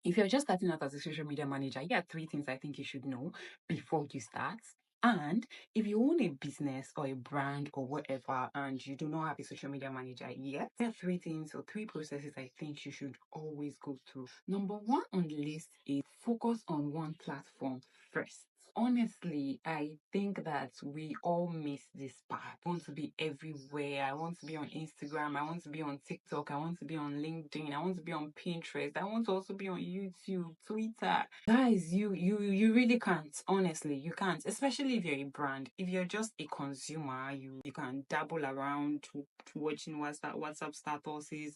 If you're just starting out as a social media manager, here are three things I think you should know before you start. And if you own a business or a brand or whatever, and you do not have a social media manager yet, there are three things or three processes I think you should always go through. Number one on the list is focus on one platform first. Honestly, I think that we all miss this part. I want to be everywhere. I want to be on Instagram. I want to be on TikTok. I want to be on LinkedIn. I want to be on Pinterest. I want to also be on YouTube, Twitter. Guys, you really can't. Honestly, you can't. Especially if you're a brand. If you're just a consumer, you can dabble around watching WhatsApp statuses,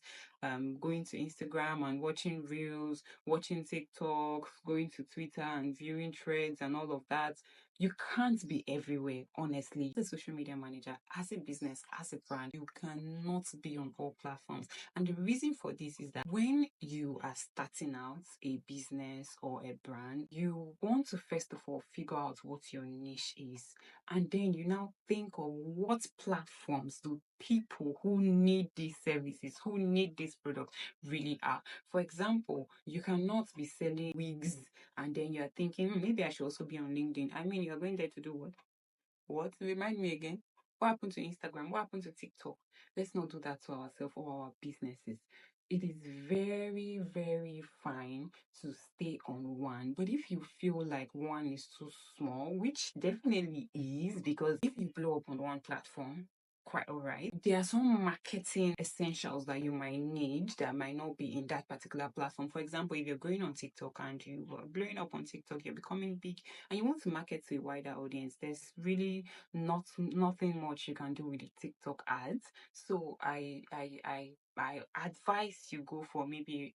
going to Instagram and watching reels, watching TikTok, going to Twitter and viewing threads and all of that. You can't be everywhere, honestly. As a social media manager, as a business, as a brand, you cannot be on all platforms. And the reason for this is that when you are starting out a business or a brand, you want to first of all figure out what your niche is. And then you now think of what platforms do people who need these services, who need this product really are. For example, you cannot be selling wigs and then you're thinking, maybe I should also be on LinkedIn. I mean, you're going there to do what? What? Remind me again. What happened to Instagram? What happened to TikTok? Let's not do that to ourselves or our businesses. It is very, very fine to stay on one. But if you feel like one is too small, which definitely is, because if you blow up on one platform, quite all right. There are some marketing essentials that you might need that might not be in that particular platform. For example, if you're going on TikTok and you are blowing up on TikTok, you're becoming big and you want to market to a wider audience, there's really nothing much you can do with the TikTok ads. So I advise you go for maybe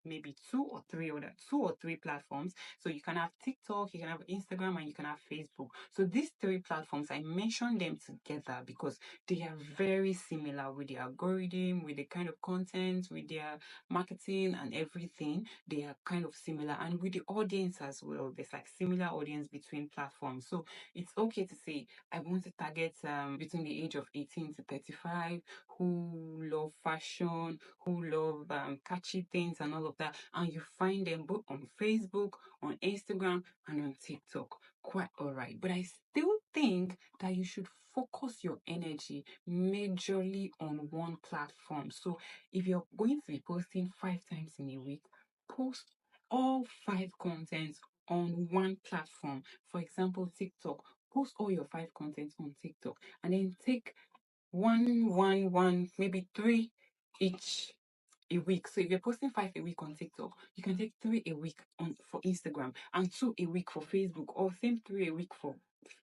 two or three platforms. So you can have TikTok, you can have Instagram, and you can have Facebook. So these three platforms, I mentioned them together because they are very similar with the algorithm, with the kind of content, with their marketing and everything. They are kind of similar, and with the audience as well. There's like similar audience between platforms. So it's okay to say I want to target between the age of 18 to 35 who love fashion, who love catchy things and all of that. And you find them both on Facebook, on Instagram, and on TikTok. Quite all right. But I still think that you should focus your energy majorly on one platform. So if you're going to be posting 5 times in a week, post all five contents on one platform. For example, TikTok. Post all your five contents on TikTok and then take one, maybe three each a week. So if you're posting 5 a week on TikTok, you can take 3 a week on for Instagram and 2 a week for Facebook, or same 3 a week for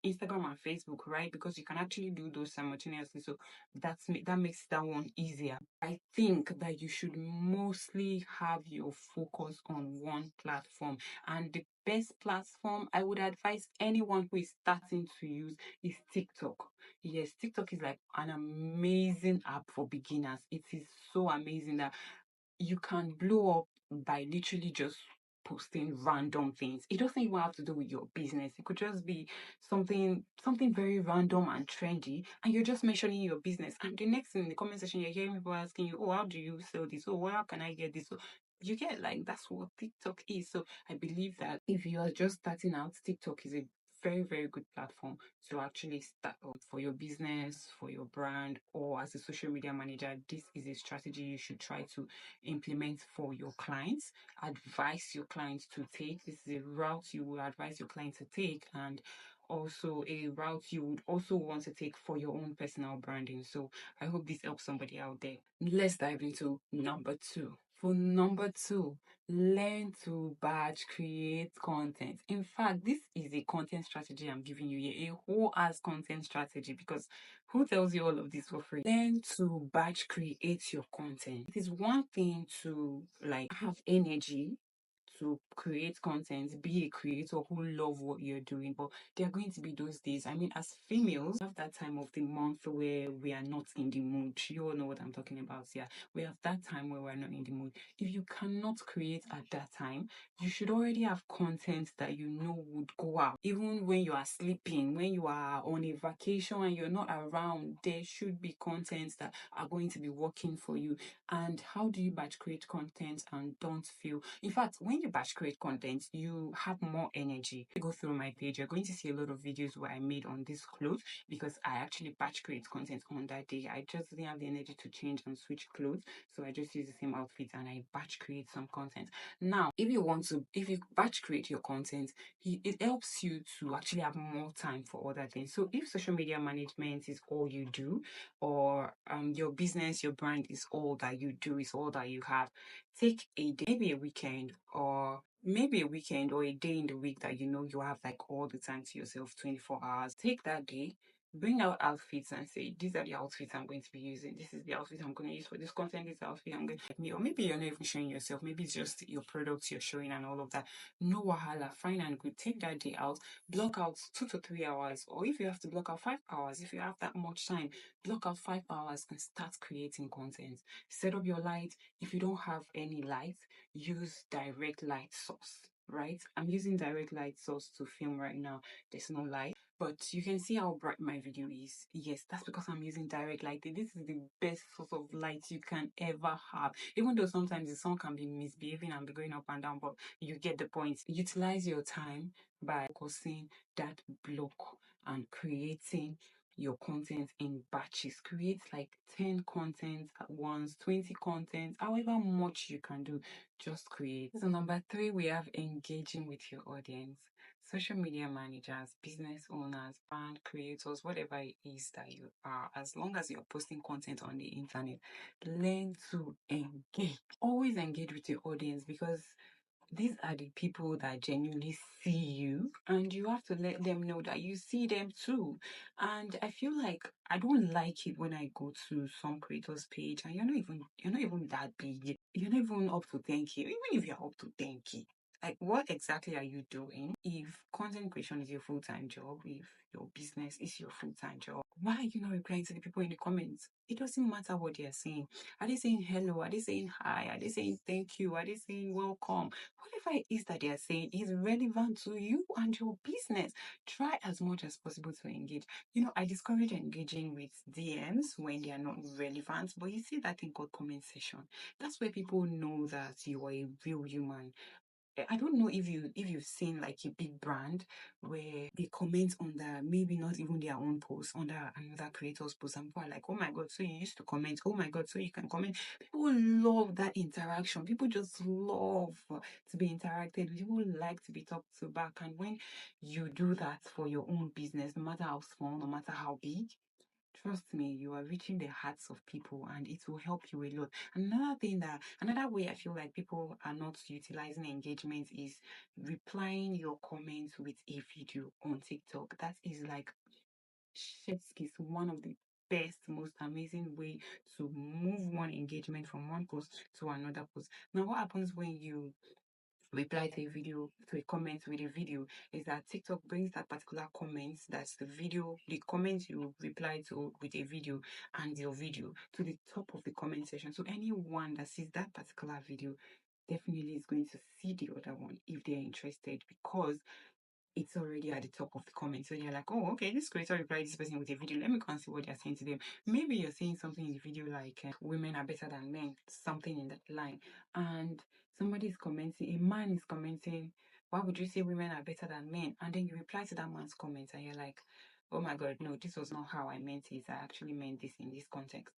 Instagram and Facebook, right? Because you can actually do those simultaneously. So that makes that one easier. I think that you should mostly have your focus on one platform, and the best platform I would advise anyone who is starting to use is TikTok. Yes, TikTok is like an amazing app for beginners. It is so amazing that you can blow up by literally just posting random things. It doesn't even have to do with your business. It could just be something very random and trendy, and you're just mentioning your business. And the next thing in the comment section, you're hearing people asking you, "Oh, how do you sell this? Oh, how can I get this?" So you get like that's what TikTok is. So I believe that if you are just starting out, TikTok is a very, very good platform to actually start for your business, for your brand, or as a social media manager. This is a strategy you should try to implement for your clients, advise your clients to take. This is a route you would advise your clients to take, and also a route you would also want to take for your own personal branding. So I hope this helps somebody out there. Let's dive into number two. For number two, learn to batch create content. In fact, this is a content strategy I'm giving you here, a whole ass content strategy, because who tells you all of this for free? Learn to batch create your content. It is one thing to like have energy to create content, be a creator who love what you're doing. But there are going to be those days. I mean, as females, we have that time of the month where we are not in the mood. You all know what I'm talking about. Yeah, we have that time where we're not in the mood. If you cannot create at that time, you should already have content that you know would go out. Even when you are sleeping, when you are on a vacation and you're not around, there should be content that are going to be working for you. And how do you batch create content and don't feel? In fact, when you batch create content, you have more energy. If you go through my page, you're going to see a lot of videos where I made on this clothes because I actually batch create content on that day. I just didn't have the energy to change and switch clothes, so I just use the same outfit and I batch create some content. Now, if you batch create your content, it helps you to actually have more time for other things. So if social media management is all you do, or your business, your brand is all that you do, is all that you have, take a day, maybe a weekend, or maybe a weekend or a day in the week that you know you have like all the time to yourself, 24 hours. Take that day, bring out outfits and say, these are the outfits I'm going to be using. This is the outfit I'm going to use for this content. This outfit I'm going to me. Or maybe you're not even showing yourself. Maybe it's just your products you're showing and all of that. No wahala, fine and good. Take that day out, block out 2 to 3 hours, or if you have to block out 5 hours, if you have that much time, block out 5 hours and start creating content. Set up your light. If you don't have any light, use direct light source, right? I'm using direct light source to film right now. There's no light, but you can see how bright my video is. Yes, that's because I'm using direct lighting. This is the best source of light you can ever have. Even though sometimes the sun can be misbehaving and be going up and down, but you get the point. Utilize your time by focusing that block and creating your content in batches. Create like 10 contents at once, 20 contents, however much you can do, just create. So number 3, we have engaging with your audience. Social media managers, business owners, brand creators, whatever it is that you are, as long as you're posting content on the internet, learn to engage. Always engage with your audience, because these are the people that genuinely see you, and you have to let them know that you see them too. And I feel like I don't like it when I go to some creators page and you're not even that big, you're not even up to 10K. Even if you're up to 10K, like, what exactly are you doing? If content creation is your full-time job, if your business is your full-time job, why are you not replying to the people in the comments? It doesn't matter what they are saying. Are they saying hello? Are they saying hi? Are they saying thank you? Are they saying welcome? Whatever it is that they are saying is relevant to you and your business. Try as much as possible to engage. I discourage engaging with DMs when they are not relevant, but you see that thing called comment section. That's where people know that you are a real human. I don't know if you've seen like a big brand where they comment on the, maybe not even their own post, on the another creator's post, and people are like, oh my god, so you used to comment, oh my god, so you can comment. People love that interaction. People just love to be interacted with. People like to be talked to back. And when you do that for your own business, no matter how small, no matter how big, trust me, you are reaching the hearts of people and it will help you a lot. Another way I feel like people are not utilizing engagement is replying your comments with a video on TikTok. That is like chef's kiss, one of the best, most amazing way to move one engagement from one post to another post. Now, what happens when you reply to a video, to a comment with a video, is that TikTok brings that particular comment, that's the video, the comment you reply to with a video, and your video to the top of the comment section. So anyone that sees that particular video definitely is going to see the other one if they're interested, because it's already at the top of the comments. So you're like, oh, okay, this creator replied this person with a video. Let me go and see what they're saying to them. Maybe you're saying something in the video like, women are better than men, something in that line. And somebody is commenting, a man is commenting, why would you say women are better than men? And then you reply to that man's comment and you're like, oh my God, no, this was not how I meant it. I actually meant this in this context.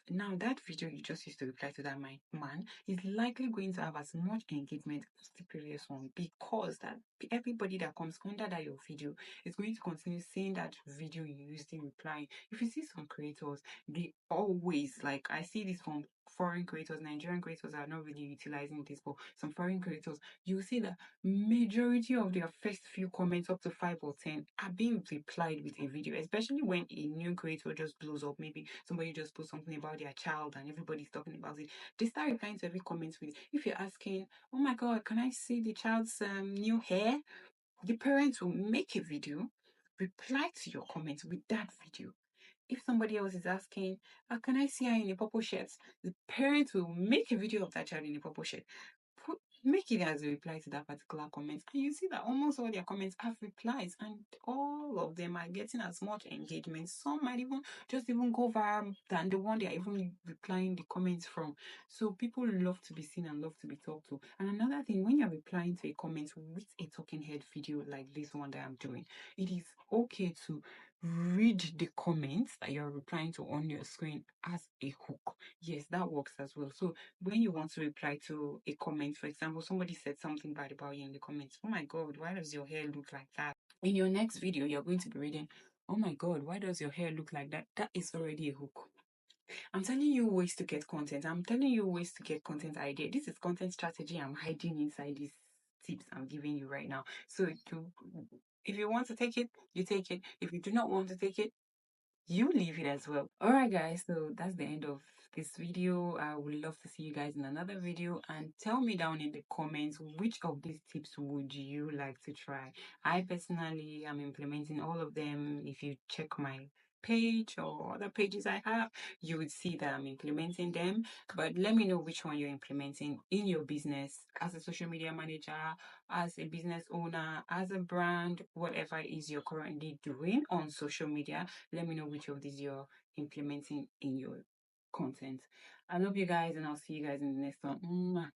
Now, that video you just used to reply to that man is likely going to have as much engagement as the previous one, because that everybody that comes under that your video is going to continue seeing that video you used in replying. If you see some creators, they always, like, I see this from foreign creators, Nigerian creators are not really utilizing this, but some foreign creators, you see that majority of their first few comments, up to 5 or 10, are being replied with a video, especially when a new creator just blows up. Maybe somebody just put something about their child and everybody's talking about it. They start replying to every comment with, if you're asking, oh my god, can I see the child's new hair? The parents will make a video, reply to your comments with that video. If somebody else is asking, can I see her in a purple shirt? The parents will make a video of that child in a purple shirt, make it as a reply to that particular comment, and you see that almost all their comments have replies, and all of them are getting as much engagement. Some might even just even go viral than the one they are even replying the comments from. So people love to be seen and love to be talked to. And another thing, when you're replying to a comment with a talking head video like this one that I'm doing, it is okay to read the comments that you're replying to on your screen as a hook. Yes, that works as well. So when you want to reply to a comment, for example, somebody said something bad about you in the comments. Oh my God, why does your hair look like that? In your next video, you're going to be reading, oh my God, why does your hair look like that? That is already a hook. I'm telling you ways to get content. I'm telling you ways to get content idea. This is content strategy I'm hiding inside these tips I'm giving you right now. So if you want to take it, you take it. If you do not want to take it, you leave it as well. All right, guys, so that's the end of this video. I would love to see you guys in another video, and tell me down in the comments which of these tips would you like to try. I personally am implementing all of them. If you check my page or other pages I have, you would see that I'm implementing them. But let me know which one you're implementing in your business as a social media manager, as a business owner, as a brand, whatever it is you're currently doing on social media. Let me know which of these you're implementing in your content. I love you guys, and I'll see you guys in the next one. Mwah.